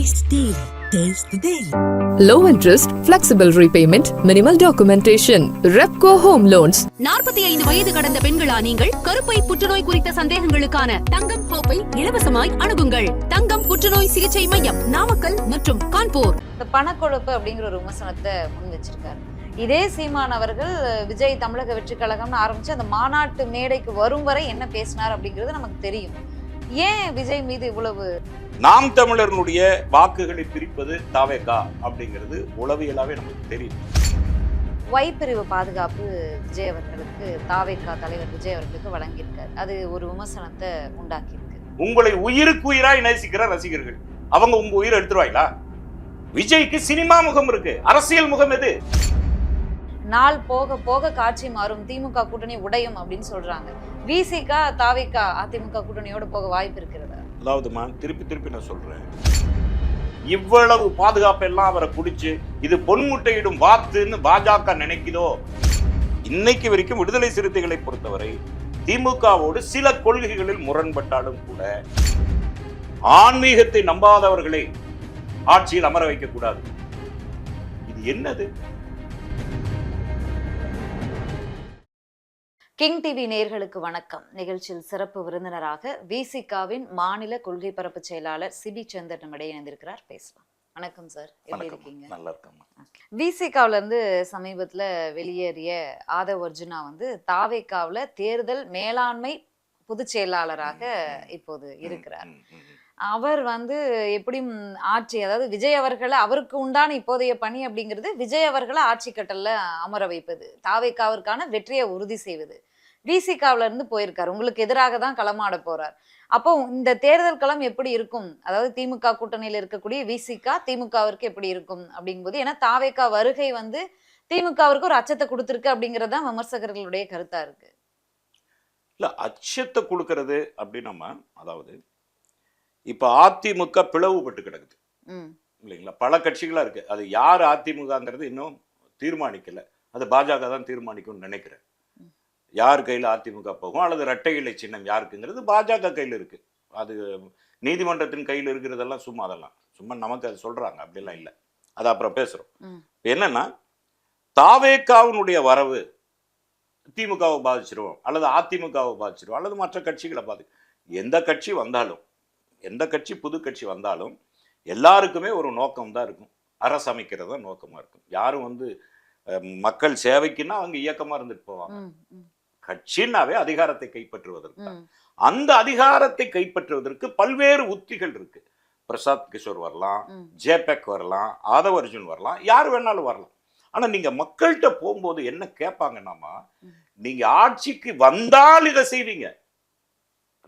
Taste Daily. Taste the Daily. Low interest, flexible repayment, minimal documentation. Repco Home Loans. 45 வயது கடந்த பெண்களா நீங்கள்? கருப்பை புற்றுநோய் குறித்த சந்தேகங்களுக்கான தங்கம் ஹோப்பை இலவசமாய் அணுகுங்கள். தங்கம் புற்றுநோய் சிகிச்சை மையம், நாமக்கல் மற்றும் கான்பூர். இந்த பணக்கொழுப்பு அப்படிங்கிற ஒரு விமர்சனத்தை முன் வச்சிருக்காரு. இதே சீமான் அவர்கள் விஜய் தமிழக வெற்றி கழகம்னு ஆரம்பிச்சு அந்த மாநாட்டு மேடைக்கு வரும் வரை என்ன பேசினார் அப்படிங்கிறது நமக்கு தெரியும். ஏன் விஜய் மீது இவ்வளவு? நாம் தமிழர்களுடைய வாக்குகளை பிரிப்பது தாவேகா அப்படிங்கிறது உளவியலாவே நமக்கு தெரியும். ஒய் பிரிவு பாதுகாப்பு விஜய் அவர்களுக்கு, தாவேகா தலைவர் விஜய் அவர்களுக்கு வழங்கியிருக்காரு. அது ஒரு விமர்சனத்தை உண்டாக்கியிருக்கு. உங்களை உயிருக்கு உயிராய் நேசிக்கிற ரசிகர்கள் அவங்க உங்க உயிரை எடுத்துருவாங்களா? விஜய்க்கு சினிமா முகம் இருக்கு, அரசியல் முகம் எது? நாள் போக போக காட்சி மாறும், திமுக கூட்டணி உடையும் அப்படின்னு சொல்றாங்க. விசிகா தாவேகா அதிமுக கூட்டணியோட போக வாய்ப்பு இருக்கிறதா? அதாவதுமா திருப்பி நான் சொல்றேன், இவ்வளவு பாதுகாப்பு எல்லாம் அவரை குடிச்சு இது பொன்முட்டையிடும் வாத்துன்னு பாஜக நினைக்குதோ? இன்னைக்கு வரைக்கும் விடுதலை சிறுத்தைகளை பொறுத்தவரை திமுகவோடு சில கொள்கைகளில் முரண்பட்டாலும் கூட ஆன்மீகத்தை நம்பாதவர்களை ஆட்சியில் அமர வைக்க கூடாது. இது என்னது? கிங் டிவி நேயர்களுக்கு வணக்கம். நிகழ்ச்சியில் சிறப்பு விருந்தினராக விசிகாவின் மாநில கொள்கை பரப்பு செயலாளர் சிபி சந்தர் நம்மிடையே இணைந்திருக்கிறார். பேசலாம். வணக்கம் சார், எப்படி இருக்கீங்க? நல்லா இருக்கேன். விசிகாவில இருந்து சமீபத்துல வெளியேறிய ஆதவ் அர்ஜுனா தாவேகாவில தேர்தல் மேலாண்மை பொதுச் செயலாளராக இப்போது இருக்கிறார். அவர் எப்படியும் ஆட்சி, அதாவது விஜய் அவர்களை, அவருக்கு உண்டான இப்போதைய பணி அப்படிங்கிறது விஜய் அவர்களை ஆட்சி கட்டல்ல அமர வைப்பது, தாவேகாவிற்கான வெற்றியை உறுதி செய்வது. விசிகாவில இருந்து போயிருக்காரு, உங்களுக்கு எதிராக தான் களமாட போறார். அப்போ இந்த தேர்தல் களம் எப்படி இருக்கும்? அதாவது திமுக கூட்டணியில் இருக்கக்கூடிய விசிகா திமுகவிற்கு எப்படி இருக்கும் அப்படிங்கும்போது, ஏன்னா தாவேகா வருகை திமுகவிற்கு ஒரு அச்சத்தை கொடுத்துருக்கு அப்படிங்கறதுதான் விமர்சகர்களுடைய கருத்தா இருக்கு. இல்ல, அச்சத்தை கொடுக்கறது அப்படின்னா, அதாவது இப்ப அதிமுக பிளவுபட்டு கிடக்குது இல்லைங்களா? பல கட்சிகளா இருக்கு. அது யார் அதிமுகங்கிறது இன்னும் தீர்மானிக்கல. அது பாஜக தான் தீர்மானிக்கும்னு நினைக்கிறேன். யார் கையில அதிமுக போகும் அல்லது இரட்டை இலை சின்னம் யாருக்குங்கிறது பாஜக கையில இருக்கு. அது நீதிமன்றத்தின் கையில் இருக்கிறதெல்லாம் சும்மா நமக்கு அது சொல்றாங்க, அப்படிலாம் இல்லை. அது அப்புறம் பேசுறோம். என்னன்னா, தாவேகாவினுடைய வரவு திமுகவை பாதிச்சிரும் அல்லது அதிமுகவை பாதிச்சிரும் அல்லது மற்ற கட்சிகளை எந்த கட்சி வந்தாலும், எந்த கட்சி புது கட்சி வந்தாலும் எல்லாருக்குமே ஒரு நோக்கம் தான் இருக்கும். அரசு அமைக்கிறது தான் நோக்கமா இருக்கும். யாரும் மக்கள் சேவைக்குன்னா அவங்க இயக்கமா இருந்துட்டு போவாங்க. கட்சின்னாவே அதிகாரத்தை கைப்பற்றுவதற்கு, அந்த அதிகாரத்தை கைப்பற்றுவதற்கு பல்வேறு உத்திகள் இருக்கு. பிரசாத் கிஷோர் வரலாம், ஜேபெக் வரலாம், ஆதவ் அர்ஜுன் வரலாம், யார் வேணாலும் வரலாம். ஆனா நீங்க மக்கள்கிட்ட போகும்போது என்ன கேட்பாங்கன்னா, நீங்க ஆட்சிக்கு வந்தால் இதை செய்வீங்க,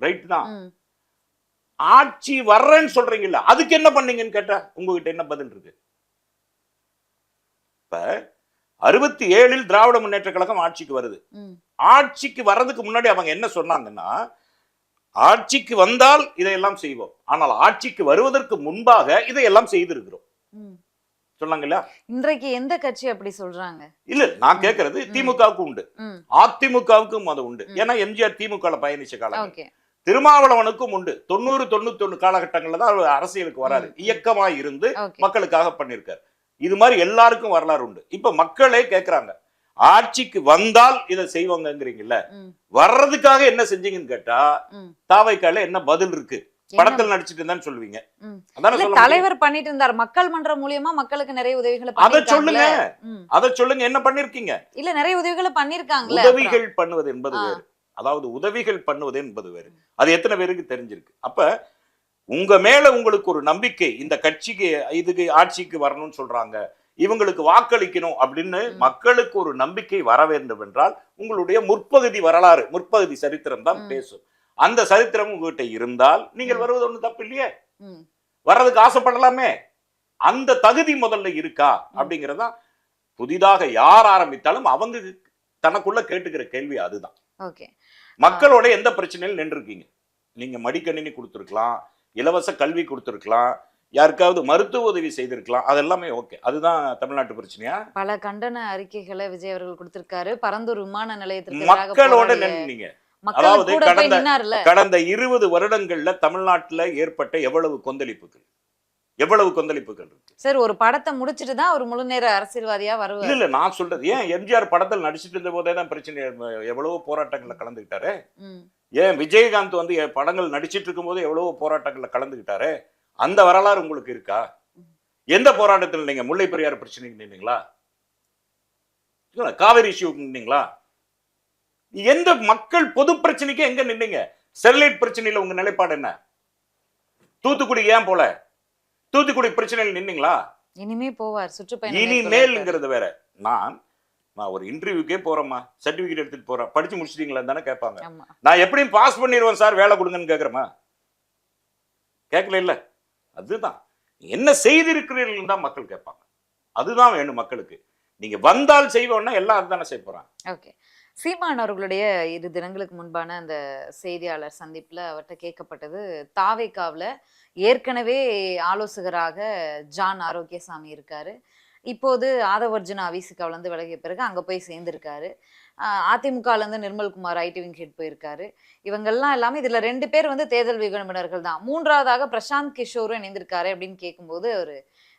ரைட் தான். ஆட்சி வர்றேன்னு சொல்றீங்கல்ல, அதுக்கு என்ன பண்ணீங்கன்னு கேட்டா உங்ககிட்ட என்ன பதில் இருக்கு? இப்ப 67 திராவிட முன்னேற்ற கழகம் ஆட்சிக்கு வருது. ஆட்சிக்கு வர்றதுக்கு முன்னாடி அவங்க என்ன சொன்னாங்கன்னா, ஆட்சிக்கு வந்தால் இதையெல்லாம் செய்வோம், ஆனால் ஆட்சிக்கு வருவதற்கு முன்பாக இதையெல்லாம் செய்திருக்கிறோம் சொன்னாங்கல்ல. இன்றைக்கு எந்த கட்சி அப்படி சொல்றாங்க? இல்ல, நான் கேட்கறது திமுகவுக்கு உண்டு, அதிமுகவுக்கும் அது உண்டு. ஏன்னா எம்ஜிஆர் திமுக பயணிச்ச காலம், திருமாவளவனுக்கும் உண்டு. 90-91 காலகட்டங்கள்ல தான் அரசியலுக்கு வராரு, இயக்கமாய் இருந்து மக்களுக்காக பண்ணிருக்காரு. இது மாதிரி எல்லாருக்கும் வரலாறு உண்டு. இப்ப மக்களே கேட்கிறாங்க, ஆட்சிக்கு வந்தால் இதை செய்வாங்கங்கிறீங்கல்ல, வர்றதுக்காக என்ன செஞ்சீங்கன்னு கேட்டா தாவேகால என்ன பதில் இருக்கு? படத்தில் நடிச்சிட்டு இருந்தான்னு சொல்லுவீங்க. தலைவர் பண்ணிட்டு இருந்தார், மக்கள் மன்றம் மூலியமா மக்களுக்கு நிறைய உதவிகளை அதை சொல்லுங்க, என்ன பண்ணிருக்கீங்க? இல்ல, நிறைய உதவிகளை பண்ணிருக்காங்க. உதவிகள் பண்ணுவது என்பது வேறு, அதாவது உதவிகள் பண்ணுவது என்பது வேறு. அது எத்தனை பேருக்கு தெரிஞ்சிருக்கு? அப்ப உங்க மேல உங்களுக்கு ஒரு நம்பிக்கை, இந்த கட்சிக்கு இதுக்கு ஆட்சிக்கு வரணும்னு சொல்றாங்க, இவங்களுக்கு வாக்களிக்கணும் அப்படின்னு மக்களுக்கு ஒரு நம்பிக்கை வர வேண்டும் என்றால் உங்களுடைய முற்பகுதி வரலாறு, முற்பகுதி சரித்திரம் தான் பேசும். அந்த சரித்திரம் உங்ககிட்ட இருந்தால் நீங்கள் வருவது ஒண்ணு தப்பு இல்லையே, வர்றதுக்கு ஆசைப்படலாமே. அந்த தகுதி முதல்ல இருக்கா அப்படிங்கறதா புதிதாக யார் ஆரம்பித்தாலும் அவங்க தனக்குள்ள கேட்டுக்கிற கேள்வி அதுதான். மக்களோட எந்த பிரச்சனையில் நின்றுருக்கீங்க? நீங்க மடிக்கணினி கொடுத்துருக்கலாம், இலவச கல்வி கொடுத்துருக்கலாம், யாருக்காவது மருத்துவ உதவி செய்திருக்கலாம், அதெல்லாமே ஓகே. அதுதான் தமிழ்நாட்டு பிரச்சனையா? பல கண்டன அறிக்கைகளை விஜய் அவர்கள் கொடுத்திருக்காரு. பரந்தூர் விமான நிலையத்திற்கு மக்களோட நின்னீங்க. அதாவது கடந்த 20 வருடங்கள்ல தமிழ்நாட்டுல ஏற்பட்ட எவ்வளவு கொந்தளிப்புகள், எவ்வளவு கொந்தளிப்புகள் இருக்கு. சார் ஒரு படத்தை முடிச்சிட்டு தான் ஒரு முழு நேர அரசியல்வாதியா வருவார். இல்ல நான் சொல்றது ஏன் எம்ஜிஆர் படத்தில் நடிச்சிட்டு இருந்த போதே தான் பிரச்சனை, எவ்வளவோ போராட்டங்கள்ல கலந்துக்கிட்டாரு. ஏன் விஜயகாந்த் வந்து படங்கள் நடிச்சிட்டு இருக்கும் போது எவ்வளவோ போராட்டங்கள்ல கலந்துக்கிட்டாரு. அந்த வரலாறு உங்களுக்கு இருக்கா? எந்த போராட்டத்தில் நீங்க முல்லை பெரியார் பிரச்சனைக்கு நின்னீங்களா? காவிரி இஷ்யூக்கு நின்னீங்களா? எந்த மக்கள் பொது பிரச்சனைக்கு எங்க நின்னீங்க? ஸ்டெர்லைட் பிரச்சனையில உங்க நிலைப்பாடு என்ன? தூத்துக்குடி ஏன் போல? தூத்துக்குடி பிரச்சனையில் நின்னீங்களா? இனிமே போவார் சுற்றுப்பயணம். இனிமேல்ங்கிறது வேற. நான் ஒரு இன்டர்வியூக்கே போறேம்மா, சர்டிபிகேட் எடுத்துட்டு போறேன், படிச்சு முடிச்சிட்டீங்களா தானே கேட்பாங்க. நான் எப்படியும் பாஸ் பண்ணிடுவேன் சார், வேலை கொடுங்கன்னு கேட்கறமா? கேட்கல இல்ல. அதுதான் என்ன செய்திருக்கிறீர்கள் தான் மக்கள் கேட்பாங்க. அதுதான் வேணும் மக்களுக்கு. நீங்க வந்தால் செய்வோம்னா எல்லாம் அதுதானே செய்ய போறாங்க. ஓகே. சீமான் அவர்களுடைய 2 தினங்களுக்கு முன்பான அந்த செய்தியாளர் சந்திப்புல அவர்கிட்ட கேட்கப்பட்டது, தாவேகாவுல ஏற்கனவே ஆலோசகராக ஜான் ஆரோக்கியசாமி இருக்காரு, இப்போது ஆதவர்ஜுனா விசிகாவில இருந்து விலகிய பிறகு அங்க போய் சேர்ந்திருக்காரு, அதிமுகல இருந்து நிர்மல்குமார் ஐடி விங் ஹெட் போயிருக்காரு, இவங்கெல்லாம் எல்லாமே இதுல 2 பேர் வந்து தேர்தல் விகடனர்கள் தான், 3வதாக பிரசாந்த் கிஷோரும் இணைந்திருக்காரு அப்படின்னு கேட்கும்போது ஒரு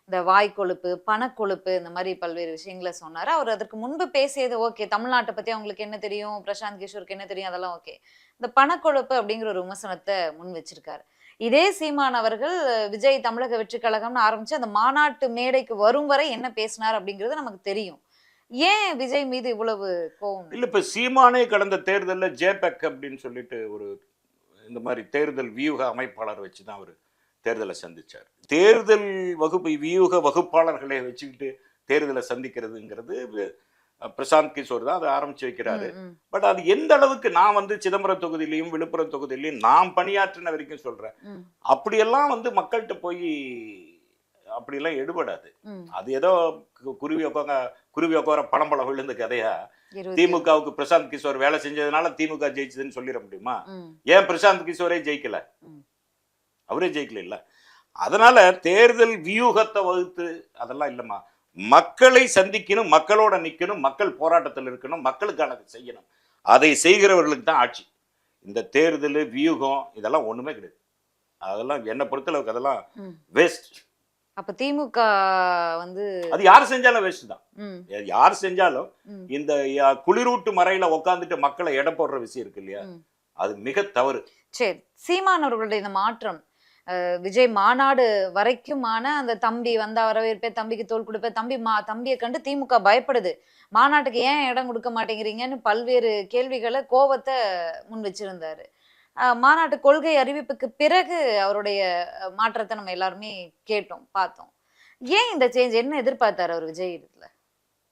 இந்த வாய்க்கொழுப்பு, பணக்கொழுப்பு, இந்த மாதிரி பல்வேறு விஷயங்களை சொன்னாரு. அவர் அதற்கு முன்பு பேசியது ஓகே, தமிழ்நாட்டை பத்தி அவங்களுக்கு என்ன தெரியும், பிரசாந்த் கிஷோருக்கு என்ன தெரியும், அதெல்லாம் ஓகே. இந்த பணக்கொழுப்பு அப்படிங்கிற ஒரு விமர்சனத்தை முன் வச்சிருக்காரு. இதே சீமான் அவர்கள் விஜய் தமிழக வெற்றி கழகம்னு ஆரம்பிச்சு அந்த மாநாட்டு மேடைக்கு வரும் வரை என்ன பேசினார் அப்படிங்கிறது நமக்கு தெரியும். ஏன் விஜய் மீது இவ்வளவு கோவம்? இல்ல இப்ப சீமானே கடந்த தேர்தலில் ஜேபெக் அப்படின்னு சொல்லிட்டு ஒரு இந்த மாதிரி தேர்தல் வியூக அமைப்பாளர் வச்சுதான் அவர் தேர்தலை சந்திச்சார். தேர்தல் வகுப்பு வியூக வகுப்பாளர்களை வச்சுக்கிட்டு தேர்தலை சந்திக்கிறதுங்கிறது பிரசாந்த் கிஷோர் தான் அதை ஆரம்பிச்சு வைக்கிறாரு. பட் அது எந்த அளவுக்கு நான் வந்து சிதம்பரம் தொகுதியிலையும் விழுப்புரம் தொகுதியிலையும் நான் பணியாற்றின வரைக்கும் சொல்றேன், அப்படியெல்லாம் வந்து மக்கள்கிட்ட போய் அப்படியெல்லாம் எடுபடாது. அது ஏதோ குருவி உட்கார பணம்பழம் விழுந்த கதையா திமுகவுக்கு பிரசாந்த் கிஷோர் வேலை செஞ்சதுனால திமுக ஜெயிச்சதுன்னு சொல்லிட முடியுமா? ஏன் பிரசாந்த் கிஷோரே ஜெயிக்கல? அவரே ஜெயிக்கல இல்ல. அதனால தேர்தல் வியூகத்தை வகுத்து அதெல்லாம் இல்லம்மா. மக்களை சந்திக்கணும், மக்களோட நிக்கணும், மக்கள் போராட்டத்தில் இருக்கணும், மக்களுக்கான செய்யணும். அதை செய்கிறவர்களுக்கு தான் ஆட்சி. இந்த தேர்தல் வியூகம் இதெல்லாம் ஒண்ணுமே கிடையாது. அதெல்லாம் என்னை பொறுத்தளவுக்கு அதெல்லாம் வேஸ்ட். அப்ப திமுக வந்து அது யார் செஞ்சாலும் வேஸ்ட் தான். யார் செஞ்சாலும் இந்த குளிரூட்டு மறையில உட்காந்துட்டு மக்களை எடை போடுற விஷயம் இருக்கு இல்லையா, அது மிக தவறு. சரி, சீமான் அவர்களுடைய இந்த மாற்றம் விஜய் மாநாடு வரைக்குமான அந்த தம்பி வந்தா வரவேற்பே, தம்பிக்கு தோல் கொடுப்பேன், தம்பியை கண்டு திமுக பயப்படுது, மாநாட்டுக்கு ஏன் இடம் கொடுக்க மாட்டேங்கிறீங்கன்னு பல்வேறு கேள்விகளை கோபத்தை முன் வச்சிருந்தாரு. மாநாட்டு கொள்கை அறிவிப்புக்கு பிறகு அவருடைய மாற்றத்தை நம்ம எல்லாருமே கேட்டோம் பார்த்தோம். ஏன் இந்த சேஞ்ச்? என்ன எதிர்பார்த்தாரு அவர் விஜய் இடத்துல?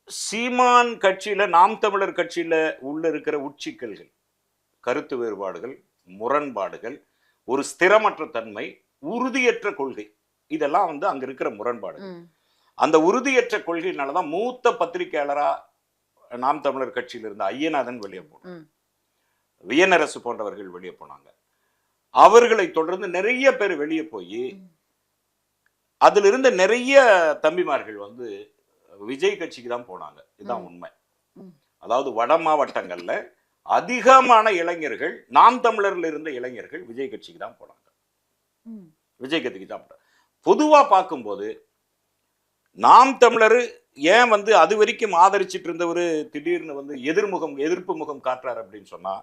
சீமான் கட்சியில, நாம் தமிழர் கட்சியில உள்ள இருக்கிற உச்சிக்கல்கள், கருத்து வேறுபாடுகள், முரண்பாடுகள், ஒரு ஸ்திரமற்ற தன்மை, உறுதியற்ற கொள்கை, இதெல்லாம் வந்து அங்க இருக்கிற முரண்பாடு. அந்த உறுதியற்ற கொள்கையினாலதான் மூத்த பத்திரிகையாளரா நாம் தமிழர் கட்சியில இருந்த ஐயநாதன் வெளியே போனார், வியனரசு போன்றவர்கள் வெளியே போனாங்க. அவர்களை தொடர்ந்து நிறைய பேர் வெளியே போய் அதுல இருந்த நிறைய தம்பிமார்கள் வந்து விஜய் கட்சிக்கு தான் போனாங்க. இதுதான் உண்மை. அதாவது வட மாவட்டங்கள்ல அதிகமான இளைஞர்கள், நாம் தமிழர்ல இருந்த இளைஞர்கள் விஜய் கட்சிக்கு தான் போனாங்க. விஜய் கட்சிக்கு தான் போனாங்க. பொதுவா பார்க்கும்போது நாம் தமிழர் ஏன் வந்து அது வரைக்கும் ஆதரிச்சிட்டு இருந்தவர் திடீர்னு வந்து எதிர்ப்பு முகம் காட்டுறாரு அப்படின்னு சொன்னா,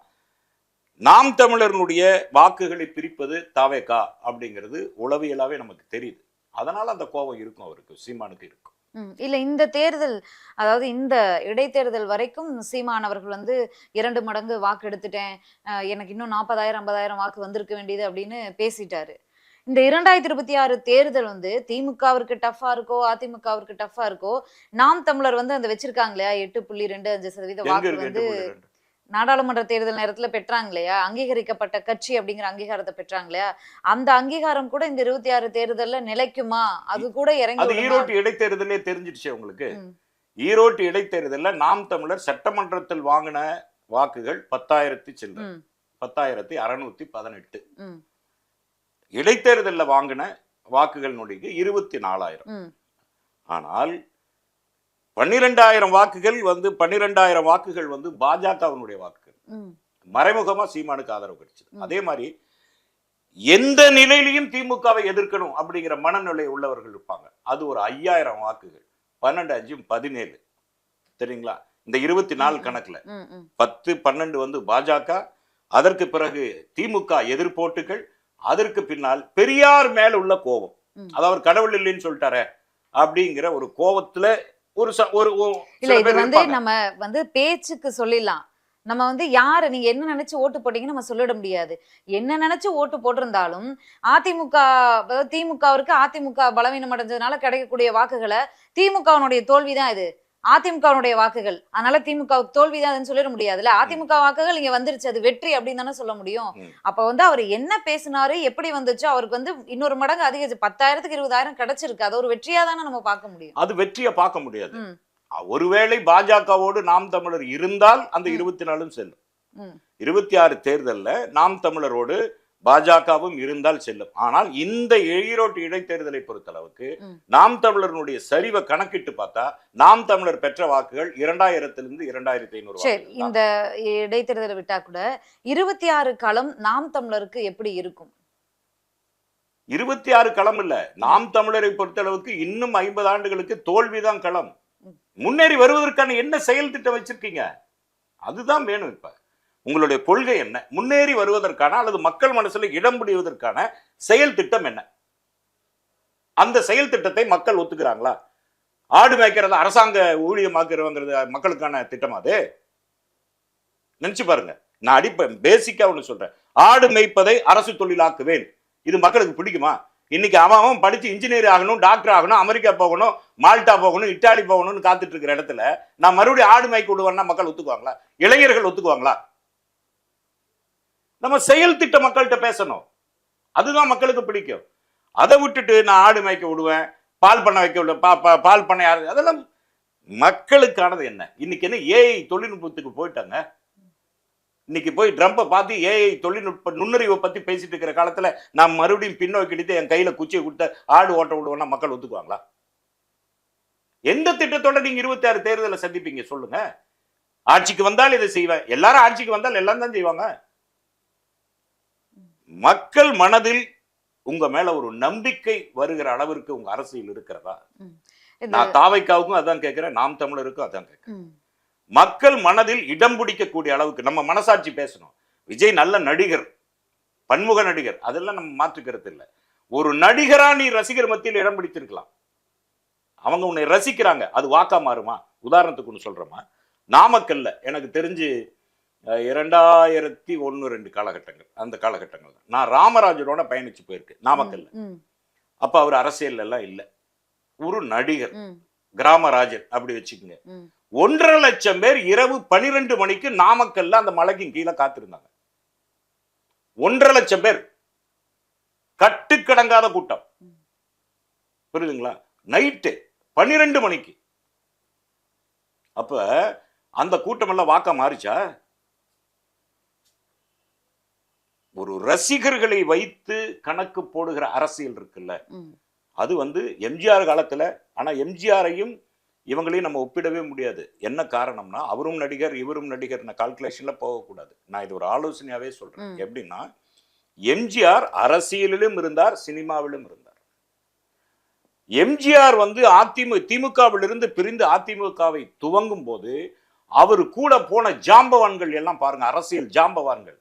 நாம் தமிழர்களுடைய வாக்குகளை பிரிப்பது தாவேகா அப்படிங்கிறது உளவியலாவே நமக்கு தெரியுது. அதனால அந்த கோபம் இருக்கும் அவருக்கு, சீமானுக்கு இருக்கும். இல்ல இந்த தேர்தல், அதாவது இந்த இடைத்தேர்தல் வரைக்கும் சீமான் அவர்கள் வந்து 2 மடங்கு வாக்கு எடுத்துட்டேன், எனக்கு இன்னும் 40,000-50,000 வாக்கு வந்திருக்க வேண்டியது அப்படின்னு பேசிட்டாரு. இந்த 2026 தேர்தல் வந்து திமுகவிற்கு டஃபா இருக்கோ அதிமுகவிற்கு டஃபா இருக்கோ, நாம் தமிழர் வந்து அந்த வச்சிருக்காங்க இல்லையா 8.25% வாக்கு வந்து நாடாளுமன்ற தேர்தல் நேரத்துல பெற்றாங்க இல்லையா, அங்கீகரிக்கப்பட்ட கட்சி அப்படிங்கிற அங்கீகாரத்தை பெற்றாங்க இல்லையா, அந்த அங்கீகாரம் கூட இந்த 26 தேர்தல்ல நிலைக்குமா? அது கூட இறங்கி அது ஈரோட்டு இடைத்தேர்தலே தெரிஞ்சிடுச்சு உங்களுக்கு. ஈரோட்டு இடைத்தேர்தல்ல நாம் தமிழர் சட்டமன்றத்தில் வாங்கின வாக்குகள் 10,000 சில்லறை, 10,618. இடைத்தேர்தலில் வாங்கின வாக்குகள் நொடிக்கு 24,000. ஆனால் 12,000 வாக்குகள் வந்து 12,000 வாக்குகள் வந்து பாஜகவினுடைய வாக்குகள், மறைமுகமா சீமானுக்கு ஆதரவு கிடைச்சது. அதே மாதிரி எந்த நிலையிலையும் திமுகவை எதிர்க்கணும் அப்படிங்கிற மனநிலை உள்ளவர்கள் இருப்பாங்க. அது ஒரு 5000 வாக்குகள், 12 5 17 தெரியுங்களா? இந்த 24 கணக்குல 10 12 வந்து பாஜக, அதற்கு பிறகு திமுக எதிர்போட்டுகள், அதற்கு பின்னால் பெரியார் மேல உள்ள கோபம், அதாவது கடவுள் இல்லைன்னு சொல்லிட்டாரே அப்படிங்கிற ஒரு கோபத்துல ஒரு இல்ல இது வந்து நம்ம வந்து பேச்சுக்கு சொல்லிடலாம். நம்ம வந்து யாரு நீங்க என்ன நினைச்சு ஓட்டு போட்டீங்கன்னு நம்ம சொல்லிட முடியாது. என்ன நினைச்சு ஓட்டு போட்டிருந்தாலும் திமுகவிற்கு அதிமுக பலவீனம் அடைஞ்சதுனால கிடைக்கக்கூடிய வாக்குகளை திமுகவினுடைய தோல்விதான் இது, அதிமுகவினுடைய வாக்குகள், அதனால திமுகவுக்கு தோல்விதான் சொல்லிட முடியாதுல்ல. அதிமுக வாக்குகள் இங்க வந்துருச்சு, அது வெற்றி அப்படின்னு தானே சொல்ல முடியும். அப்ப வந்து அவர் என்ன பேசினாரு, எப்படி வந்துச்சோ அவருக்கு வந்து இன்னொரு மடங்கு அதிகம் 10,000க்கு 20,000 கிடைச்சிருக்கு. அது ஒரு வெற்றியா தானே நம்ம பார்க்க முடியும். அது வெற்றியை பார்க்க முடியாது. ஒருவேளை பாஜகவோடு நாம் தமிழர் இருந்தால் அந்த 24 செல்லும். 26 தேர்தல்ல நாம் தமிழரோடு பாஜகவும் இருந்தால் செல்லும். ஆனால் இந்த ஈரோட்டு இடைத்தேர்தலை பொறுத்தளவுக்கு நாம் தமிழர்களுடைய சரிவை கணக்கிட்டு பார்த்தா நாம் தமிழர் பெற்ற வாக்குகள் 2000 2500. சரி, இந்த இடைத்தேர்தலை விட்டா கூட 26 களம் நாம் தமிழருக்கு எப்படி இருக்கும்? 26 களம் இல்ல, நாம் தமிழரை பொறுத்தளவுக்கு இன்னும் 50 ஆண்டுகளுக்கு தோல்விதான் களம். முன்னேறி வருவதற்கான என்ன செயல் திட்டம் வச்சிருக்கீங்க? அதுதான் வேணும். இப்ப உங்களுடைய கொள்கை என்ன? முன்னேறி வருவதற்கான அல்லது மக்கள் மனசுல இடம் பிடிவதற்கான செயல் திட்டம் என்ன? அந்த செயல் திட்டத்தை மக்கள் ஒத்துக்கிறாங்களா? ஆடு மேய்க்கிறத அரசாங்க ஊழியமாக்குறவங்கிறது மக்களுக்கான திட்டமா? அது நினைச்சு பாருங்க. நான் பேசிக்கா ஒண்ணு சொல்றேன், ஆடு மேய்ப்பதை அரசு தொழிலாக்குவேன். இது மக்களுக்கு பிடிக்குமா? இன்னைக்கு அவன் படிச்சு இன்ஜினியர் ஆகணும், டாக்டர் ஆகணும், அமெரிக்கா போகணும், மால்டா போகணும், இட்டாலி போகணும்னு காத்துட்டு இருக்கிற இடத்துல நான் மறுபடியும் ஆடு மேய்க்க விடுவேன்னா மக்கள் ஒத்துக்குவாங்களா? இளைஞர்கள் ஒத்துக்குவாங்களா? நம்ம செயல் திட்ட மக்கள்கிட்ட பேசணும், அதுதான் மக்களுக்கு பிடிக்கும். அதை விட்டுட்டு நான் ஆடு மேய்க்க விடுவேன், பால் பண்ண வைக்க விடுவேன், பால் பண்ண யாரு, அதெல்லாம் மக்களுக்கானது என்ன? இன்னைக்கு என்ன ஏஐ தொழில்நுட்பத்துக்கு போயிட்டாங்க. இன்னைக்கு போய் ட்ரம்பை பார்த்து ஏஐ தொழில்நுட்ப நுண்ணறிவை பத்தி பேசிட்டு இருக்கிற காலத்துல நான் மறுபடியும் பின்னோக்கி எடுத்து என் கையில குச்சியை கொடுத்த ஆடு ஓட்ட விடுவோம்னா மக்கள் ஒத்துக்குவாங்களா? எந்த திட்டத்தோட நீங்க 26 தேர்தலை சந்திப்பீங்க சொல்லுங்க? ஆட்சிக்கு வந்தால் இதை செய்வேன், எல்லாரும் ஆட்சிக்கு வந்தால் எல்லாம் தான் செய்வாங்க. மக்கள் மனதில் உங்க மேல ஒரு நம்பிக்கை வருகிற அளவிற்கு உங்க அரசியல் இருக்கிறதா? நான் தாவைக்காவுக்கும் அதான் கேட்கிறேன், நாம் தமிழருக்கும் அதான் கேட்கிறேன். மக்கள் மனதில் இடம் பிடிக்கக்கூடிய அளவுக்கு நம்ம மனசாட்சி பேசணும். விஜய் நல்ல நடிகர், பன்முக நடிகர், அதெல்லாம் நம்ம மாற்றுக்கிறது இல்லை. ஒரு நடிகரா நீ ரசிகர் மத்தியில் இடம் பிடித்திருக்கலாம், அவங்க உன்னை ரசிக்கிறாங்க, அது வாக்கா மாறுமா? உதாரணத்துக்கு ஒன்று சொல்றோமா, நாமக்கல்ல எனக்கு தெரிஞ்சு 2001-2 காலகட்டங்கள், அந்த காலகட்டங்கள் நான் ராமராஜரோட பயணிச்சு போயிருக்கேன் நாமக்கல்ல. அப்ப அவர் அரசியல் எல்லாம் இல்லை, ஒரு நடிகர், கிராமராஜர் அப்படி வச்சுக்கோங்க. 1.5 லட்சம் பேர் இரவு 12 மணிக்கு நாமக்கல்ல அந்த மலைக்கு கீழே காத்திருந்தாங்க. 1.5 லட்சம் பேர், கட்டுக்கடங்காத கூட்டம், புரியுதுங்களா? நைட்டு 12 மணிக்கு. அப்ப அந்த கூட்டம் எல்லாம் வாக்கா மாறிச்சா? ஒரு ரசிகர்களை வைத்து கணக்கு போடுகிற அரசியல் இருக்குல்ல, அது வந்து எம்ஜிஆர் காலத்துல. ஆனா எம்ஜிஆரையும் இவங்களையும் நம்ம ஒப்பிடவே முடியாது. என்ன காரணம்னா, அவரும் நடிகர் இவரும் நடிகர் கால்குலேஷன்ல போகக்கூடாது. நான் இது ஒரு ஆலோசனையாவே சொல்றேன். எப்படின்னா, எம்ஜிஆர் அரசியலிலும் இருந்தார், சினிமாவிலும் இருந்தார். எம்ஜிஆர் வந்து திமுகவிலிருந்து பிரிந்து அதிமுகவை துவங்கும் போது அவர் கூட போன ஜாம்பவான்கள் எல்லாம் பாருங்க, அரசியல் ஜாம்பவான்கள்.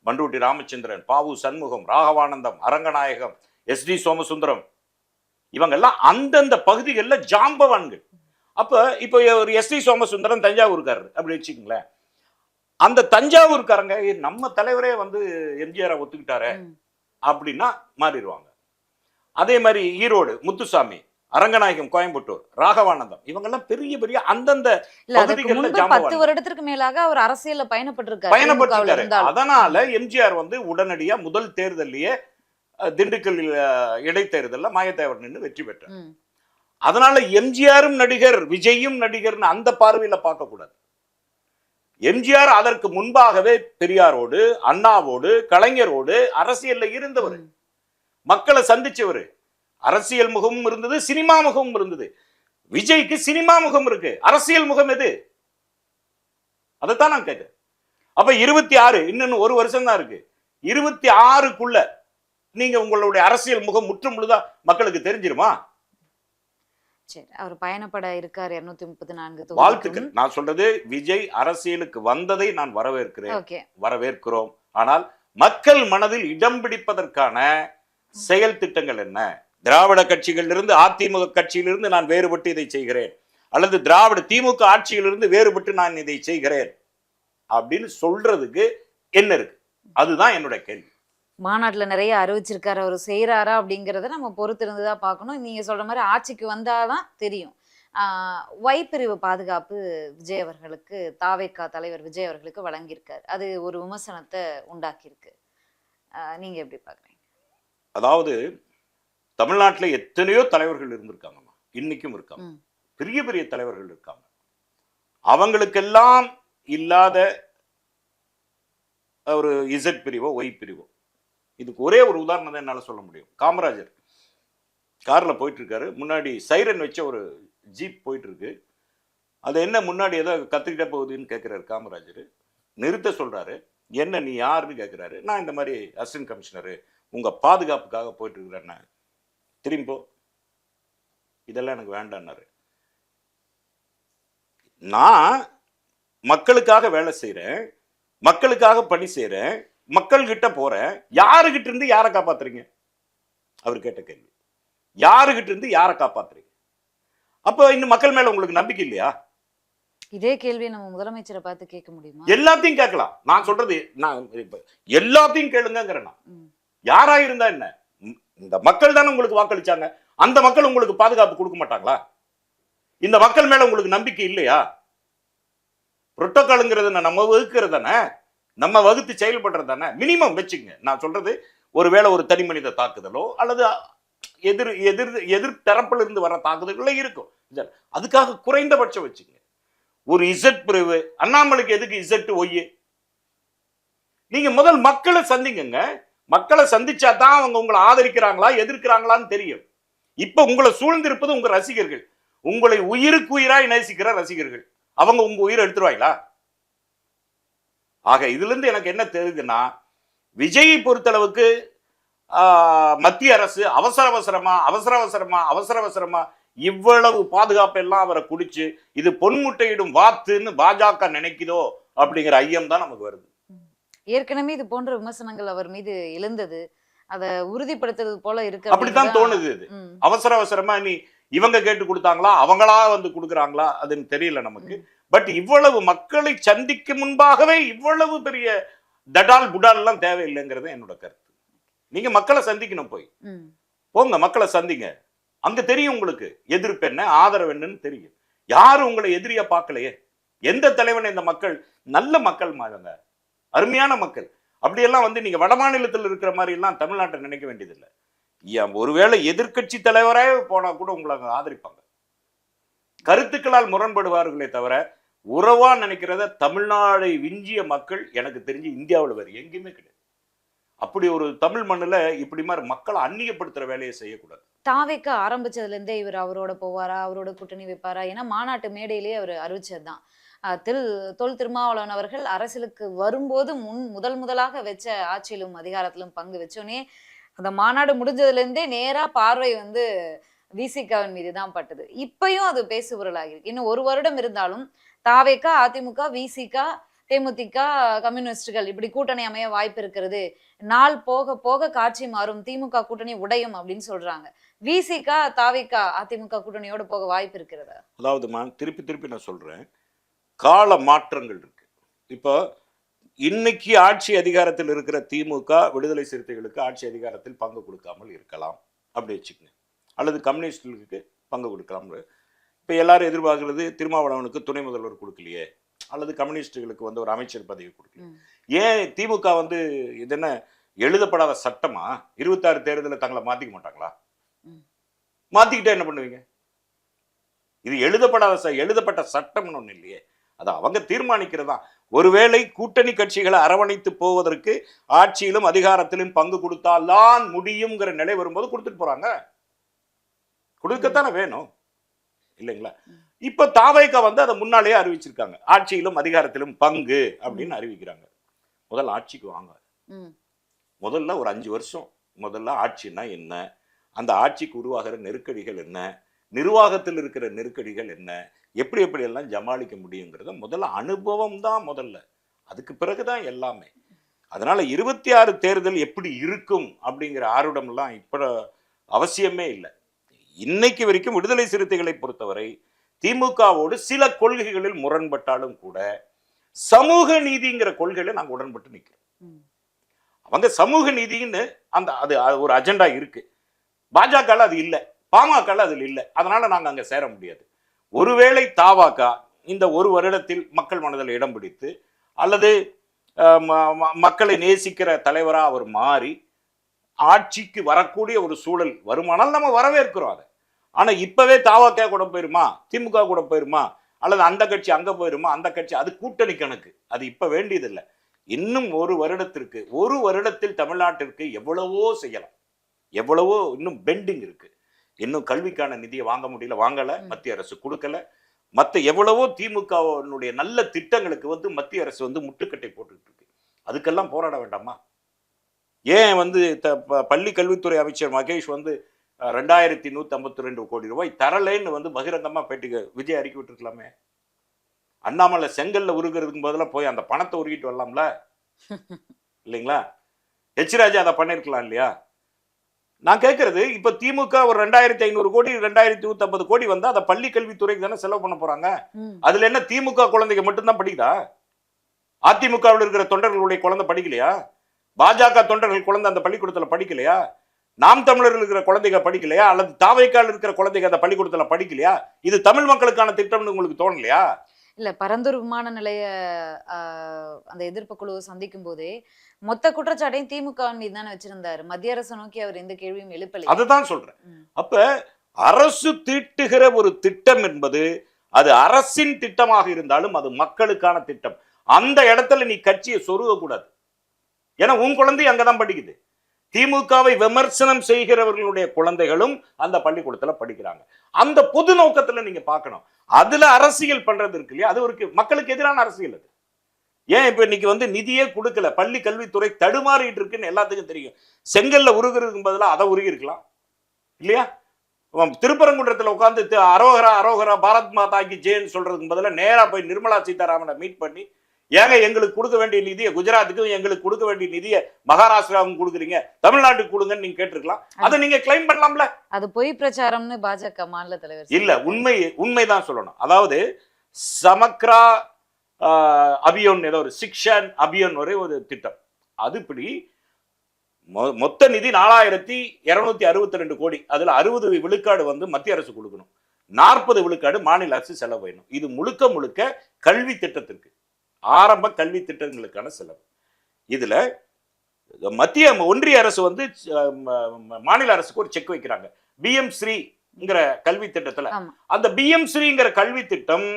பண்டூட்டி ராமச்சந்திரன், பாவு சண்முகம், ராகவானந்தம், அரங்கநாயகம், SD சோமசுந்தரம், இவங்கெல்லாம் அந்தந்த பகுதிகளில் ஜாம்பவான்கள். அப்ப இப்போ ஒரு SD சோமசுந்தரம் தஞ்சாவூர்காரர் அப்படி வச்சுக்கங்களேன். அந்த தஞ்சாவூர்காரங்க நம்ம தலைவரே வந்து எம்ஜிஆரை ஒத்துக்கிட்டாரு அப்படின்னா மாறிடுவாங்க. அதே மாதிரி ஈரோடு முத்துசாமி, அரங்கநாயகம் கோயம்புத்தூர், ராகவானந்தம், இவங்கெல்லாம் பெரிய பெரிய அந்தந்த 10 வருடத்திற்கு மேலாக அவர் அரசியல்ல பயணப்பட்டிருக்காரு. அதனால எம்ஜிஆர் வந்து உடனடியா முதல் தேர்தலையே திண்டுக்கல் இடைத்தேர்தல்ல மாயத்தேவர் நின்று வெற்றி பெற்றார். அதனால எம்ஜிஆரும் நடிகர், விஜயும் நடிகர்னு அந்த பார்வையில பார்க்க கூடாது. எம்ஜிஆர் அதற்கு முன்பாகவே பெரியாரோடு, அண்ணாவோடு, கலைஞரோடு அரசியல்ல இருந்தவர், மக்களை சந்திச்சவர். அரசியல் முகமும் இருந்தது, சினிமா முகமும் இருந்தது. விஜய்க்கு சினிமா முகம் இருக்கு, அரசியல் முகம் எது? அதைத்தான் நான் கேட்கிறேன். அப்ப 26, இன்னும் ஒரு வருஷம் தான் இருக்கு. 26க்குள்ள நீங்க உங்களுடைய அரசியல் முகம் முற்றும் முழுதா மக்களுக்கு தெரிஞ்சிருமா? சரி, அவர் பயணப்பட இருக்கார் 234 வாழ்த்துக்கள். நான் சொல்றது விஜய் அரசியலுக்கு வந்ததை நான் வரவேற்கிறோம். ஆனால் மக்கள் மனதில் இடம் பிடிப்பதற்கான செயல் திட்டங்கள் என்ன? திராவிட கட்சிகளிலிருந்து அதிமுக கட்சியிலிருந்து நான் வேறுபட்டு இதை செய்கிறேன், அல்லது திமுக ஆட்சியிலிருந்து வேறுபட்டு நான் இதை செய்கிறேன் அப்படின்னு சொல்றதுக்கு என்ன இருக்கு? அதுதான் என்னோட கேள்வி. மாநாட்டுல நிறைய அறிவிச்சிருக்காரு, அவர் செய்யறாரா அப்படிங்கறத நம்ம பொறுத்து இருந்துதான் பார்க்கணும். நீங்க சொல்ற மாதிரி ஆட்சிக்கு வந்தாதான் தெரியும். பிரிவு பாதுகாப்பு விஜய் அவர்களுக்கு, தாவேகா தலைவர் விஜய் அவர்களுக்கு வழங்கியிருக்காரு. அது ஒரு விமர்சனத்தை உண்டாக்கியிருக்கு. நீங்க எப்படி பாக்குறீங்க? அதாவது தமிழ்நாட்டுல எத்தனையோ தலைவர்கள் இருந்திருக்காங்கம்மா, இன்னைக்கும் இருக்காங்க. பெரிய பெரிய தலைவர்கள் இருக்காங்க. அவங்களுக்கெல்லாம் இல்லாத ஒரு இசட் பிரிவோ ஒய் பிரிவோ. இதுக்கு ஒரே ஒரு உதாரணம் தான் என்னால சொல்ல முடியும். காமராஜர் கார்ல போயிட்டு இருக்காரு, முன்னாடி சைரன் வச்ச ஒரு ஜீப் போயிட்டு இருக்கு. அது என்ன முன்னாடி ஏதோ கத்திரிட்ட போகுதுன்னு கேட்கிறாரு காமராஜர். நிறுத்த சொல்றாரு. என்ன நீ யாருன்னு கேட்கிறாரு. நான் இந்த மாதிரி அசிஸ்டன்ட் கமிஷனரு, உங்க பாதுகாப்புக்காக போயிட்டு இருக்கிறேன். திரும்பி போ, இதெல்லாம் எனக்கு வேண்டான்னாரு. நான் மக்களுக்காக வேலை செய்யறேன், மக்களுக்காக பணி செய்யறேன், மக்கள் கிட்ட போறேன். யாருகிட்ட இருந்து யாரை காப்பாத்துறீங்க? அவர் கேட்ட கேள்வி. யாருகிட்ட இருந்து யாரை காப்பாத்துறீங்க? அப்ப இன்னும் மக்கள் மேல உங்களுக்கு நம்பிக்கை இல்லையா? இதே கேள்வி நம்ம முதலமைச்சரை பார்த்து கேட்க முடியுமா? எல்லாத்தையும் கேட்கலாம். நான் சொல்றது நான் எல்லாத்தையும் கேளுங்கிறேன். யாரா இருந்தா என்ன? இந்த மக்கள் தானே உங்களுக்கு வாக்களிச்சாங்க. அந்த மக்கள் உங்களுக்கு பாதுகாப்பு கொடுக்க மாட்டாங்களா? இந்த மக்கள் மேல உங்களுக்கு நம்பிக்கை இல்லையா? புரோட்டோகால்ங்கிறது நம்ம வகுக்கிறது தானே, நம்ம வகுத்து செயல்படுறது தானே. மினிமம் வச்சுங்க. நான் சொல்றது ஒருவேளை ஒரு தனி மனித தாக்குதலோ அல்லது எதிர் தரப்பில் இருந்து வர தாக்குதல்களே இருக்கும். அதுக்காக குறைந்தபட்சம் வச்சுங்க. ஒரு இசட் பிரிவு, அண்ணாமலைக்கு எதுக்கு இசட் ஒய்யு? நீங்க முதல் மக்களை சந்திங்க. மக்களை சந்திச்சா தான் அவங்க உங்களை ஆதரிக்கிறாங்களா எதிர்க்கிறாங்களான்னு தெரியும். இப்ப உங்களை சூழ்ந்திருப்பது உங்க ரசிகர்கள், உங்களை உயிருக்கு உயிராய் நேசிக்கிற ரசிகர்கள். அவங்க உங்க உயிரை எடுத்துருவாங்களா? ஆக இதுல இருந்து எனக்கு என்ன தெரியுதுன்னா, விஜயை பொறுத்தளவுக்கு மத்திய அரசு அவசரமா இவ்வளவு பாதுகாப்பு எல்லாம் அவரை குடிச்சு இது பொன்முட்டையிடும் வாத்துன்னு பாஜக நினைக்குதோ அப்படிங்கிற ஐயம் தான் நமக்கு வருது. ஏற்கனவே இது போன்ற விமர்சனங்கள் அவர் மீது எழுந்தது, அதை உறுதிப்படுத்துறது போல இருக்கு. அப்படித்தான் தோணுது. இது அவசரமா நீ இவங்க கேட்டு கொடுத்தாங்களா அவங்களா வந்து கொடுக்குறாங்களா அதுன்னு தெரியல நமக்கு. பட் இவ்வளவு மக்களை சந்திக்க முன்பாகவே இவ்வளவு பெரிய தடால் புடால் எல்லாம் தேவையில்லைங்கிறது என்னோட கருத்து. நீங்க மக்களை சந்திக்கணும், போய் போங்க மக்களை சந்திங்க. அங்க தெரியும் உங்களுக்கு எதிர்ப்பு என்ன ஆதரவு என்னன்னு தெரியும். யாரும் உங்களை எதிரியா பார்க்கலையே. எந்த தலைவனை இந்த மக்கள் நல்ல மக்கள் மாங்க, அருமையான மக்கள். அப்படியெல்லாம் வந்து நீங்க வட மாநிலத்தில் இருக்கிற மாதிரி எல்லாம் தமிழ்நாட்டை நினைக்க வேண்டியதில்லை. ஒருவேளை எதிர்கட்சி தலைவரே போனா கூட உங்களை ஆதரிப்பாங்க. கருத்துக்களால் முரண்படுவார்களே தவிர உறவா நினைக்கிறத தமிழ்நாடை விஞ்சிய மக்கள் எனக்கு தெரிஞ்சு இந்தியாவில் வேறு எங்கேயுமே கிடையாது. அப்படி ஒரு தமிழ் மண்ணுல இப்படி மாதிரி மக்களை அந்நியப்படுத்துற வேலையை செய்யக்கூடாது. தாவேக்க ஆரம்பிச்சதுல இருந்தே இவர் அவரோட போவாரா, அவரோட கூட்டணி வைப்பாரா? ஏன்னா மாநாட்டு மேடையிலேயே அவர் அறிவிச்சதுதான். தொல் திருமாவளவன் அவர்கள் அரசியலுக்கு வரும்போது முதலாக வச்ச ஆட்சியிலும் அதிகாரத்திலும் பங்கு வச்சோன்னே அந்த மாநாடு முடிஞ்சதுல இருந்தே நேரா பார்வை வந்து விசிகாவின் மீது தான் பட்டது. இப்பயும் அது பேசுபொருளாகி இன்னும் ஒரு வருடம் இருந்தாலும் தாவேக, அதிமுக, விசிகா, தேமுதிக, கம்யூனிஸ்டுகள் இப்படி கூட்டணி அமைய வாய்ப்பு இருக்கிறது. நாள் போக போக காட்சி மாறும், திமுக கூட்டணி உடையும் அப்படின்னு சொல்றாங்க. விசிகா, தாவேக, அதிமுக கூட்டணியோட போக வாய்ப்பு இருக்கிறதா? அதாவது திருப்பி நான் சொல்றேன், கால மாற்றங்கள் இருக்கு. இப்போ இன்னைக்கு ஆட்சி அதிகாரத்தில் இருக்கிற திமுக விடுதலை சிறுத்தைகளுக்கு ஆட்சி அதிகாரத்தில் பங்கு கொடுக்காமல் இருக்கலாம் அப்படி வச்சுக்கங்க, அல்லது கம்யூனிஸ்டுகளுக்கு பங்கு கொடுக்கலாம். இப்போ எல்லாரும் எதிர்பார்க்கிறது திருமாவளவனுக்கு துணை முதல்வர் கொடுக்கலையே, அல்லது கம்யூனிஸ்டுகளுக்கு வந்து ஒரு அமைச்சர் பதவி கொடுக்கல. ஏன் திமுக வந்து இது என்ன எழுதப்படாத சட்டமா? 26 தேர்தலில் தங்களை மாத்திக்க மாட்டாங்களா? மாத்திக்கிட்டே என்ன பண்ணுவீங்க? இது எழுதப்பட்ட சட்டம்னு ஒண்ணு இல்லையே, அதை அவங்க தீர்மானிக்கிறதா. ஒருவேளை கூட்டணி கட்சிகளை அரவணைத்து போவதற்கு ஆட்சியிலும் அதிகாரத்திலும் பங்கு கொடுத்தால்தான் முடியுங்கிற நிலை வரும்போது கொடுத்துட்டு போறாங்க. கொடுக்கத்தானே வேணும் இல்லைங்களா? இப்ப தாவேக வந்து அதை முன்னாலேயே அறிவிச்சிருக்காங்க, ஆட்சியிலும் அதிகாரத்திலும் பங்கு அப்படின்னு அறிவிக்கிறாங்க. முதல்ல ஆட்சிக்கு வாங்க, முதல்ல ஒரு 5 வருஷம் முதல்ல ஆட்சின்னா என்ன, அந்த ஆட்சிக்கு உருவாகிற நெருக்கடிகள் என்ன, நிர்வாகத்தில் இருக்கிற நெருக்கடிகள் என்ன, எப்படி எல்லாம் சமாளிக்க முடியுங்கிறத முதல்ல அனுபவம் தான் முதல்ல, அதுக்கு பிறகுதான் எல்லாமே. அதனால 26 தேர்தல் எப்படி இருக்கும் அப்படிங்கிற ஆர்வம்லாம் இப்ப அவசியமே இல்லை. இன்னைக்கு வரைக்கும் விடுதலை சிறுத்தைகளை பொறுத்தவரை திமுகவோடு சில கொள்கைகளில் முரண்பட்டாலும் கூட சமூக நீதிங்கிற கொள்கையில நாங்க உடன்பட்டு நிற்கிறோம். அவங்க சமூக நீதின்னு அந்த அது ஒரு அஜெண்டா இருக்கு. பாஜக அது இல்லை, பாமக அதில் இல்லை. அதனால நாங்க அங்க சேர முடியாது. ஒருவேளை தாவாக இந்த ஒரு வருடத்தில் மக்கள் மனதில் இடம் பிடித்து அல்லது மக்களை நேசிக்கிற தலைவரா அவர் மாறி ஆட்சிக்கு வரக்கூடிய ஒரு சூழல் வருமானால் நம்ம வரவேற்கிறோம் அதை. ஆனா இப்பவே தாவாக கூட போயிருமா, திமுக கூட போயிருமா, அல்லது அந்த கட்சி அங்க போயிருமா, அந்த கட்சி, அது கூட்டணி கணக்கு, அது இப்ப வேண்டியதில்லை. இன்னும் ஒரு வருடத்தில் தமிழ்நாட்டிற்கு எவ்வளவோ செய்யலாம், எவ்வளவோ இன்னும் பெண்டிங் இருக்கு. இன்னும் கல்விக்கான நிதியை வாங்க முடியல, வாங்கல, மத்திய அரசு கொடுக்கல. மற்ற எவ்வளவோ திமுகவுடைய நல்ல திட்டங்களுக்கு மத்திய அரசு முட்டுக்கட்டை போட்டுக்கிட்டு இருக்கு. அதுக்கெல்லாம் போராட வேண்டாமா? ஏன் பள்ளி கல்வித்துறை அமைச்சர் மகேஷ் 2152 கோடி ரூபாய் தரலேன்னு பகிரங்கமா பேட்டிக்கு விஜய் அறிக்கை விட்டுருக்கலாமே. அண்ணாமலை செங்கல்ல உருகிறதுக்கு பதிலாக போய் அந்த பணத்தை உருகிட்டு வரலாம்ல, இல்லைங்களா? எச் ராஜா அதை பண்ணிருக்கலாம் இல்லையா? நான் கேட்கறது, இப்ப திமுக ஒரு 2500 கோடி 2150 கோடி வந்தா அதை பள்ளி கல்வித்துறைக்கு தானே செலவு பண்ண போறாங்க. அதுல என்ன திமுக குழந்தைங்க மட்டும்தான் படிக்குதா? அதிமுகவில் இருக்கிற தொண்டர்களுடைய குழந்தை படிக்கலையா? பாஜக தொண்டர்கள் குழந்தை அந்த பள்ளிக்கூடத்துல படிக்கலையா? நாம் தமிழர்கள் இருக்கிற குழந்தைங்க படிக்கலையா? அல்லது தாவைக்கால் இருக்கிற குழந்தைங்க அந்த பள்ளிக்கூடத்துல படிக்கலையா? இது தமிழ் மக்களுக்கான திட்டம்னு உங்களுக்கு தோணலையா? இல்ல, பரந்தூர் விமான நிலைய அந்த எதிர்ப்பு குழுவை சந்திக்கும் போதே மொத்த குற்றச்சாட்டையும் திமுக மீது தானே வச்சிருந்தாரு. மத்திய அரசு நோக்கி அவர் எந்த கேள்வியும் எழுப்பல. அதுதான் சொல்றேன். அப்ப அரசு தீட்டுகிற ஒரு திட்டம் என்பது அது அரசின் திட்டமாக இருந்தாலும் அது மக்களுக்கான திட்டம். அந்த இடத்துல நீ கட்சியை சொருக கூடாது. ஏன்னா உன் குழந்தை அங்கதான் படிக்குது. திமுகவை விமர்சனம் செய்கிறவர்களுடைய குழந்தைகளும் அந்த பள்ளிக்கூடத்துல படிக்கிறாங்க. அந்த பொது நோக்கத்துல நீங்க பார்க்கணும். அதுல அரசியல் பண்றது இருக்கு இல்லையா, அது ஒரு மக்களுக்கு எதிரான அரசியல். அது ஏன் இப்ப இன்னைக்கு நிதியே கொடுக்கல, பள்ளி கல்வித்துறை தடுமாறிட்டு இருக்குன்னு எல்லாத்துக்கும் தெரியும். செங்கல்ல உருகிறதுக்கு பதிலாக அதை உருகி இருக்கலாம் இல்லையா? திருப்பரங்குன்றத்துல உட்காந்து அரோகரா அரோகரா பாரத் மாதா கி ஜெயன்னு சொல்றதுக்கு பதிலாக நேரா போய் நிர்மலா சீதாராமனை மீட் பண்ணி, ஏங்க எங்களுக்கு கொடுக்க வேண்டிய நிதியை குஜராத்துக்கும் எங்களுக்கு கொடுக்க வேண்டிய நிதியை மகாராஷ்டிராவுக்கும் கொடுக்குறீங்க, தமிழ்நாட்டுக்கு கொடுங்கன்னு நீங்க கேட்டிருக்கலாம். அதை நீங்க கிளைம் பண்ணலாம்ல. அது பொய் பிரச்சாரம்னு பாஜக மாநில தலைவர் இல்ல, உண்மைதான் சொல்லணும். அதாவது சமக்ரா அபியோன், ஏதோ ஒரு சிக்ஷன் அபியோன் ஒரு திட்டம், அது இப்படி மொத்த நிதி 4262 கோடி. அதுல 60 விழுக்காடு மத்திய அரசு கொடுக்கணும், 40 விழுக்காடு மாநில அரசு செலவு வேணும். இது முழுக்க முழுக்க கல்வி திட்டத்திற்கு, ஆரம்ப கல்வி திட்டங்களுக்கான செலவு. இதுல ஒன்றிய அரசு மாநில அரசுக்கு ஒரு செக் வைக்கிறாங்க BM ஸ்ரீங்கிற கல்வி திட்டத்துல. அந்த BM ஸ்ரீங்கிற கல்வி திட்டம்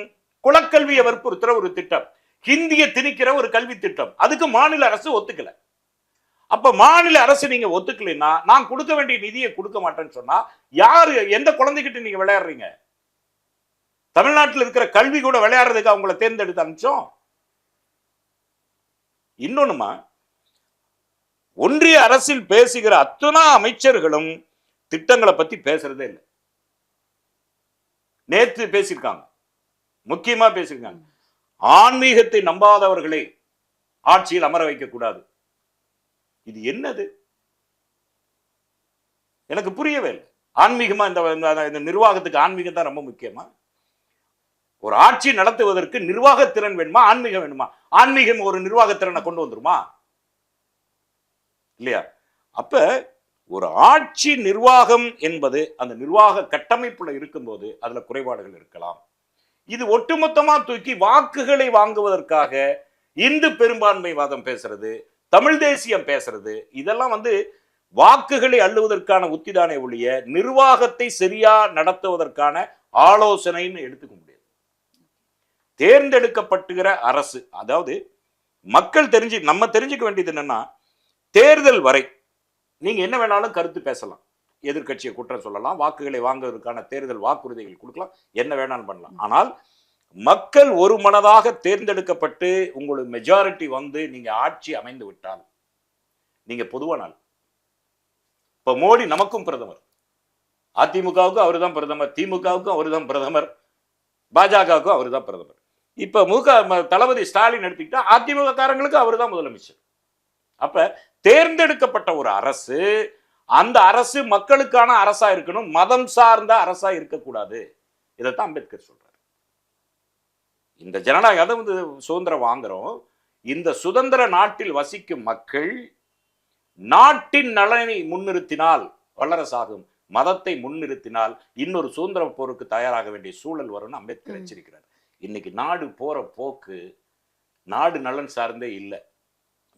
குலக்கல்வியை வற்புறுத்துற ஒரு திட்டம், ஹிந்திய திணிக்கிற ஒரு கல்வி திட்டம். அதுக்கு மாநில அரசு ஒத்துக்கல. அப்ப மாநில அரசு நீங்க ஒத்துக்கலைன்னா நான் கொடுக்க வேண்டிய நிதியை கொடுக்க மாட்டேன்னு சொன்னா யாரு, எந்த குழந்தைகிட்ட நீங்க விளையாடுறீங்க? தமிழ்நாட்டில் இருக்கிற கல்வி கூட விளையாடுறதுக்கு அவங்கள தேர்ந்தெடுத்து அனுப்பிச்சோம். இன்னொன்னுமா, ஒன்றிய அரசில் பேசுகிற அத்தனை அமைச்சர்களும் திட்டங்களை பத்தி பேசுறதே இல்லை. நேற்று பேசியிருக்காங்க, முக்கியமா பேசியிருக்காங்க, ஆன்மீகத்தை நம்பாதவர்களை ஆட்சியில் அமர வைக்க கூடாது. இது என்னது? எனக்கு புரியவே இல்லை. ஆன்மீகமா இந்த நிர்வாகத்துக்கு ஆன்மீகம் தான் ரொம்ப முக்கியமா? ஒரு ஆட்சி நடத்துவதற்கு நிர்வாகத்திறன் வேணுமா, ஆன்மீகம் வேணுமா? ஆன்மீகம் ஒரு நிர்வாகத்திறனை கொண்டு வந்துருமா? இல்லையா? அப்ப ஒரு ஆட்சி நிர்வாகம் என்பது அந்த நிர்வாக கட்டமைப்புல இருக்கும்போது அதுல குறைபாடுகள் இருக்கலாம். இது ஒட்டுமொத்தமா தூக்கி வாக்குகளை வாங்குவதற்காக இந்து பெரும்பான்மைவாதம் பேசுறது, தமிழ் தேசியம் பேசுறது, இதெல்லாம் வாக்குகளை அள்ளுவதற்கான உத்திதானே ஒழிய நிர்வாகத்தை சரியா நடத்துவதற்கான ஆலோசனைன்னு எடுத்துக்க முடியாது. தேர்ந்தெடுக்கப்பட்டுகிற அரசு, அதாவது மக்கள் நம்ம தெரிஞ்சுக்க வேண்டியது என்னன்னா, தேர்தல் வரை நீங்க என்ன வேணாலும் கருத்து பேசலாம், எதிர்கட்சியை குற்றம் சொல்லலாம், வாக்குகளை வாங்குவதற்கான தேர்தல் வாக்குறுதிகள் கொடுக்கலாம், என்ன வேணாலும் பண்ணலாம். ஆனால் மக்கள் ஒரு மனதாக தேர்ந்தெடுக்கப்பட்டு உங்களுக்கு மெஜாரிட்டி நீங்க ஆட்சி அமைந்து விட்டால் நீங்க பொதுவானால் இப்ப மோடி நமக்கும் பிரதமர், அதிமுகவுக்கும் அவர் தான் பிரதமர், திமுகவுக்கும் அவர் தான் பிரதமர், பாஜகவுக்கும் அவர் தான் பிரதமர். இப்ப தளபதி ஸ்டாலின் எடுத்துக்கிட்டா அதிமுக காரங்களுக்கு அவர் தான் முதலமைச்சர். அப்ப தேர்ந்தெடுக்கப்பட்ட ஒரு அரசு, அந்த அரசு மக்களுக்கான அரசா இருக்கணும், மதம் சார்ந்த அரசா இருக்கக்கூடாது. இதைத்தான் அம்பேத்கர் சொல்றாரு. இந்த ஜனநாயகம் சுதந்திரம் வாங்குறோம். இந்த சுதந்திர நாட்டில் வசிக்கும் மக்கள் நாட்டின் நலனை முன்னிறுத்தினால் வல்லரசாகும், மதத்தை முன்னிறுத்தினால் இன்னொரு சுதந்திர போருக்கு தயாராக வேண்டிய சூழல் வரும்னு அம்பேத்கர் எச்சரிக்கிறார். இன்னைக்கு நாடு போற போக்கு நாடு நலன் சார்ந்தே இல்லை,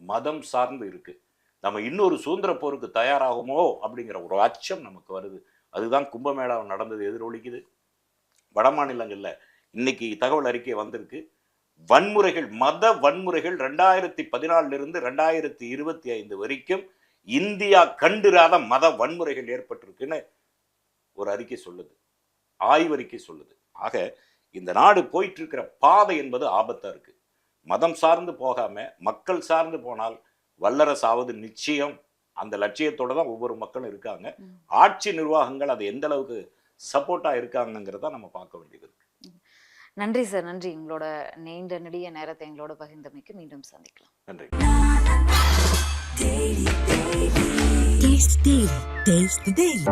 மதம் சார்ந்து இருக்கு. நம்ம இன்னொரு சுதந்திர போருக்கு தயாராகுமோ அப்படிங்கிற ஒரு அச்சம் நமக்கு வருது. அதுதான் கும்பமேளா நடந்தது எதிரொலிக்குது. வட மாநிலங்கள்ல இன்னைக்கு தகவல் அறிக்கை வந்திருக்கு. வன்முறைகள், மத வன்முறைகள் 2014 இருந்து 2025 வரைக்கும் இந்தியா கண்டிராத மத வன்முறைகள் ஏற்பட்டிருக்குன்னு ஒரு அறிக்கை சொல்லுது, ஆய்வறிக்கை சொல்லுது. ஆக இந்த நாடு போயிட்டு இருக்கிற பாதை என்பது ஆபத்தா இருக்கு. மதம் சார்ந்து போகாம மக்கள் சார்ந்து போனால் வல்லரசாவது நிச்சயம். அந்த லட்சியத்தோட தான் ஒவ்வொரு மக்களும் இருக்காங்க. ஆட்சி நிர்வாகங்கள் அது எந்த அளவுக்கு சப்போர்ட்டா இருக்காங்கிறத நம்ம பார்க்க வேண்டியது இருக்கு. நன்றி சார், நன்றி. உங்களோட நீண்ட நெடிய நேரத்தை எங்களோட பகிர்ந்தமைக்கு மீண்டும் சந்திக்கலாம். நன்றி. Taste Daily. Taste the Daily.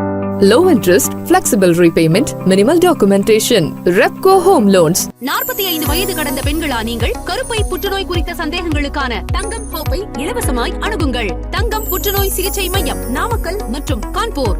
Low interest, flexible repayment, minimal documentation. Repco Home Loans. 45 வயது கடந்த பெண்களா நீங்கள்? கருப்பை புற்றுநோய் குறித்த சந்தேகங்களுக்கான தங்கம் ஹோப்பை இலவசமாய் அணுகுங்கள். தங்கம் புற்றுநோய் சிகிச்சை மையம், நாமக்கல் மற்றும் கான்பூர்.